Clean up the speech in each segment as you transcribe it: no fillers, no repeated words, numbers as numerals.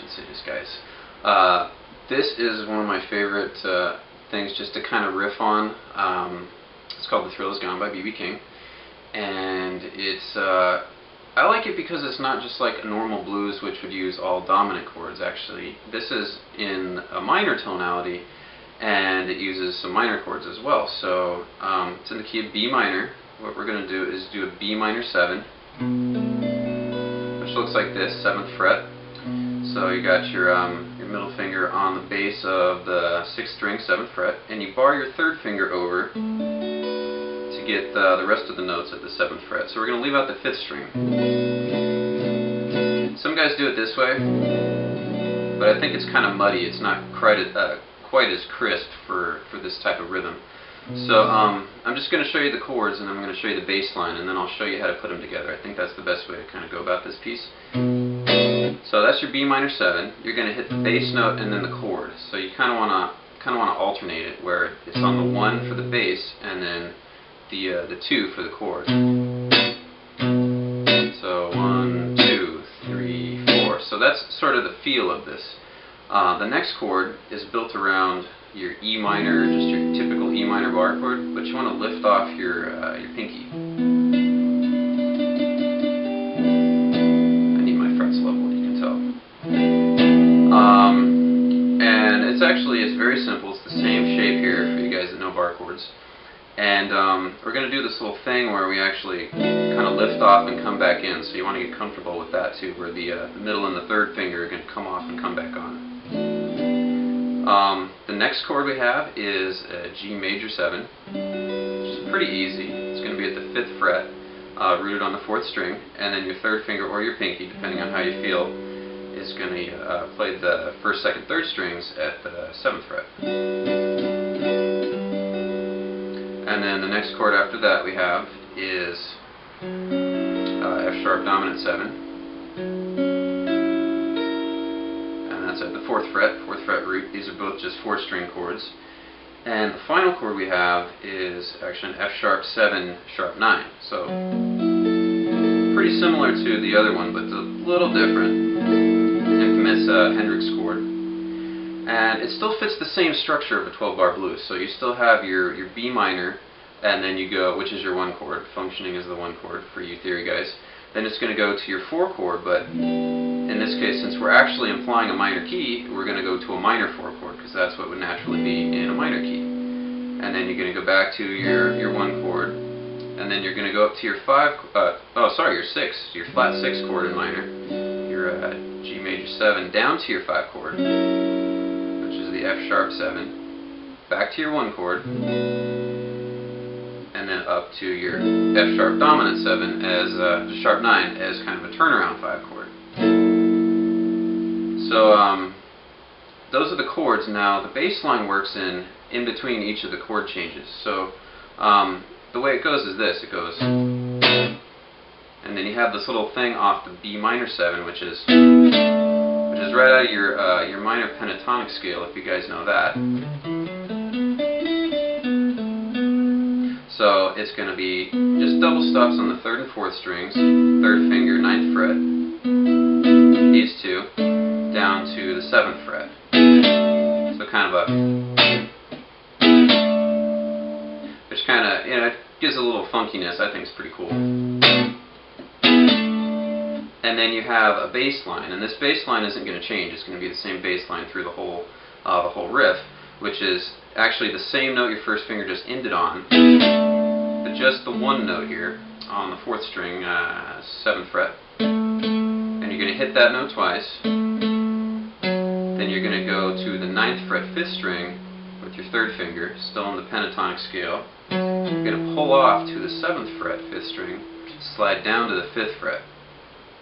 cities, guys. This is one of my favorite things just to kind of riff on. It's called The Thrill Is Gone by B.B. King, and it's I like it because it's not just like a normal blues which would use all dominant chords. Actually, this is in a minor tonality, and it uses some minor chords as well. So it's in the key of B minor. What we're going to do is do a B minor 7, which looks like this, 7th fret. So you got your middle finger on the bass of the 6th string, 7th fret, and you bar your 3rd finger over to get the rest of the notes at the 7th fret. So we're going to leave out the 5th string. Some guys do it this way, but I think it's kind of muddy. It's not quite as crisp for this type of rhythm. So I'm just going to show you the chords, and I'm going to show you the bass line, and then I'll show you how to put them together. I think that's the best way to kind of go about this piece. So that's your B minor 7. You're going to hit the bass note and then the chord. So you kind of want to alternate it, where it's on the 1 for the bass and then the 2 for the chord. So 1, 2, 3, 4. So that's sort of the feel of this. The next chord is built around your E minor, just your typical E minor bar chord, but you want to lift off your pinky. I need my frets level, you can tell. And it's very simple. It's the same shape here for you guys that know bar chords. And we're going to do this little thing where we actually kind of lift off and come back in. So you want to get comfortable with that too, where the middle and the 3rd finger are going to come off and come back on. The next chord we have is a G major 7, which is pretty easy. It's going to be at the 5th fret, rooted on the 4th string, and then your 3rd finger or your pinky, depending on how you feel, is going to play the 1st, 2nd, 3rd strings at the 7th fret. And then the next chord after that we have is F sharp dominant 7. At the 4th fret, 4th fret root. These are both just 4-string chords. And the final chord we have is actually an F sharp 7 sharp 9. So pretty similar to the other one, but a little different. Infamous Hendrix chord. And it still fits the same structure of a 12-bar blues. So you still have your B minor, and then you go, which is your 1 chord, functioning as the 1 chord for you theory guys. Then it's going to go to your 4 chord, but in this case, since we're actually implying a minor key, we're going to go to a minor 4 chord, because that's what would naturally be in a minor key. And then you're going to go back to your 1 chord, and then you're going to go up to your your flat 6 chord in minor, your G major 7, down to your 5 chord, which is the F sharp 7, back to your 1 chord, and then up to your F sharp dominant 7 as sharp 9 as kind of a turnaround 5 chord. So those are the chords. Now the bass line works in between each of the chord changes. So the way it goes is this. It goes, and then you have this little thing off the B minor 7, which is right out of your minor pentatonic scale, if you guys know that. So it's going to be just double stops on the 3rd and 4th strings, 3rd finger, 9th fret, these two, down to the 7th fret. So kind of which kind of, it gives a little funkiness. I think it's pretty cool. And then you have a bass line, and this bass line isn't going to change. It's going to be the same bass line through the whole riff, which is actually the same note your 1st finger just ended on, but just the 1 note here on the 4th string, 7th fret. And you're going to hit that note twice. Then you're going to go to the 9th fret 5th string with your 3rd finger, still in the pentatonic scale. You're going to pull off to the 7th fret 5th string, slide down to the 5th fret.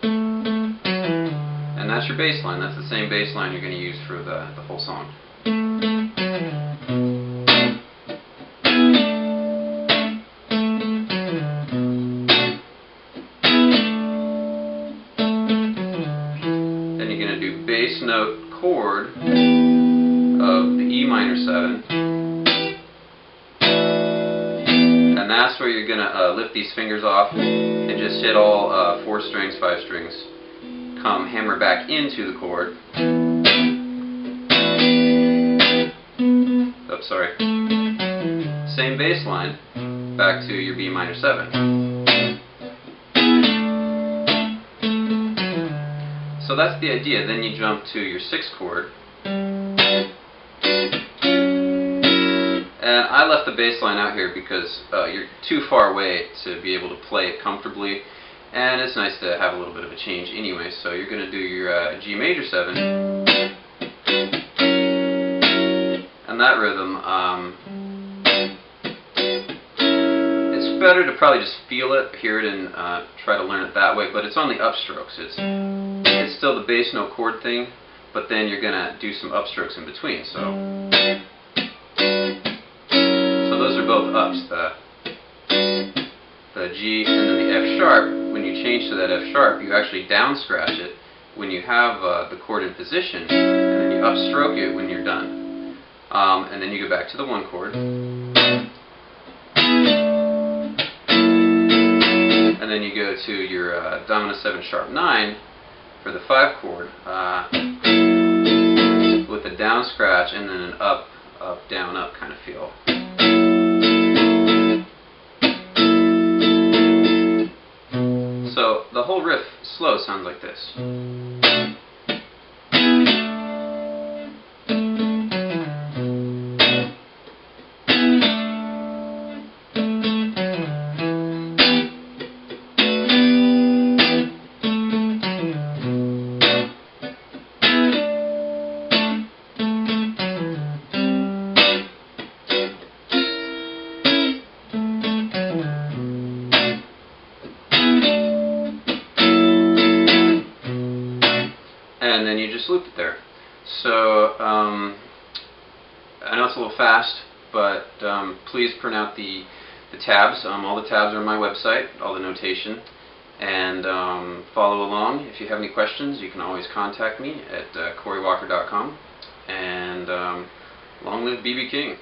And that's your bass line. That's the same bass line you're going to use for the whole song. Then you're going to do bass note chord of the E minor 7. And that's where you're going to lift these fingers off and just hit all 4 strings, 5 strings come hammer back into the chord. Oops, sorry. Same bass line, back to your B minor 7. So that's the idea. Then you jump to your 6th chord. And I left the bass line out here because you're too far away to be able to play it comfortably. And it's nice to have a little bit of a change anyway. So you're going to do your G major 7. And that rhythm, it's better to probably just feel it, hear it, and try to learn it that way. But it's on the upstrokes. It's still the bass note chord thing, but then you're going to do some upstrokes in between. So those are both ups, the G and then the F sharp. When you change to that F sharp, you actually down scratch it when you have the chord in position, and then you upstroke it when you're done. And then you go back to the 1 chord. And then you go to your dominant 7 sharp 9 for the 5 chord with a down scratch and then an up, up, down, up kind of feel. So the whole riff slow sounds like this. And then you just loop it there. So I know it's a little fast, but please print out the tabs. All the tabs are on my website, all the notation, and follow along. If you have any questions, you can always contact me at corywalker.com. And long live B.B. King.